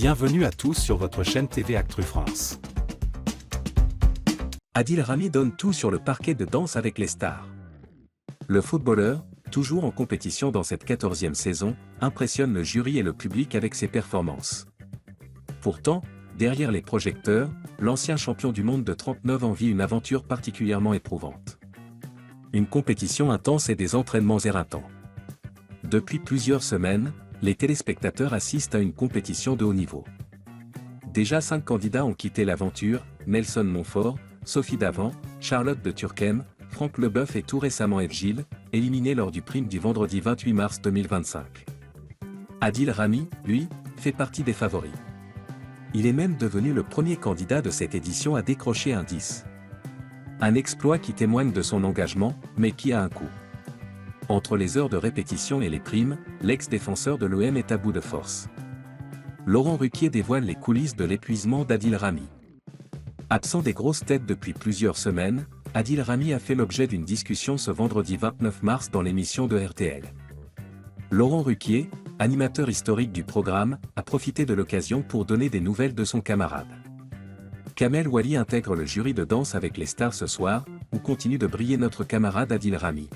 Bienvenue à tous sur votre chaîne TV Actu France. Adil Rami donne tout sur le parquet de Danse avec les stars. Le footballeur, toujours en compétition dans cette 14e saison, impressionne le jury et le public avec ses performances. Pourtant, derrière les projecteurs, l'ancien champion du monde de 39 ans vit une aventure particulièrement éprouvante. Une compétition intense et des entraînements éreintants. Depuis plusieurs semaines, les téléspectateurs assistent à une compétition de haut niveau. Déjà 5 candidats ont quitté l'aventure, Nelson Montfort, Sophie Davant, Charlotte de Turckheim, Franck Leboeuf et tout récemment Eve Gilles, éliminés lors du prime du vendredi 28 mars 2025. Adil Rami, lui, fait partie des favoris. Il est même devenu le premier candidat de cette édition à décrocher un 10. Un exploit qui témoigne de son engagement, mais qui a un coût. Entre les heures de répétition et les primes, l'ex-défenseur de l'OM est à bout de force. Laurent Ruquier dévoile les coulisses de l'épuisement d'Adil Rami. Absent des grosses têtes depuis plusieurs semaines, Adil Rami a fait l'objet d'une discussion ce vendredi 29 mars dans l'émission de RTL. Laurent Ruquier, animateur historique du programme, a profité de l'occasion pour donner des nouvelles de son camarade. Kamel Wally intègre le jury de Danse avec les stars ce soir, où continue de briller notre camarade Adil Rami.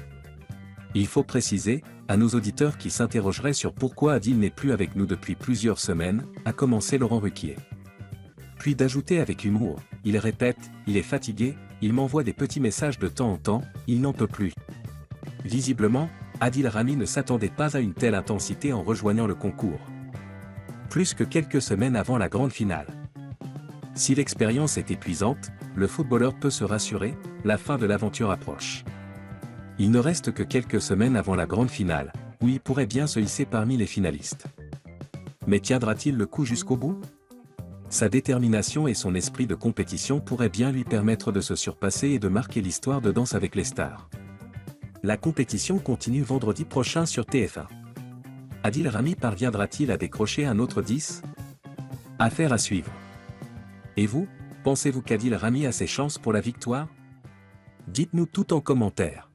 Il faut préciser, à nos auditeurs qui s'interrogeraient sur pourquoi Adil n'est plus avec nous depuis plusieurs semaines, a commencé Laurent Ruquier. Puis d'ajouter avec humour, il répète, il est fatigué, il m'envoie des petits messages de temps en temps, il n'en peut plus. Visiblement, Adil Rami ne s'attendait pas à une telle intensité en rejoignant le concours. Plus que quelques semaines avant la grande finale. Si l'expérience est épuisante, le footballeur peut se rassurer, la fin de l'aventure approche. Il ne reste que quelques semaines avant la grande finale, où il pourrait bien se hisser parmi les finalistes. Mais tiendra-t-il le coup jusqu'au bout ? Sa détermination et son esprit de compétition pourraient bien lui permettre de se surpasser et de marquer l'histoire de Danse avec les stars. La compétition continue vendredi prochain sur TF1. Adil Rami parviendra-t-il à décrocher un autre 10 ? Affaire à suivre. Et vous, pensez-vous qu'Adil Rami a ses chances pour la victoire ? Dites-nous tout en commentaire.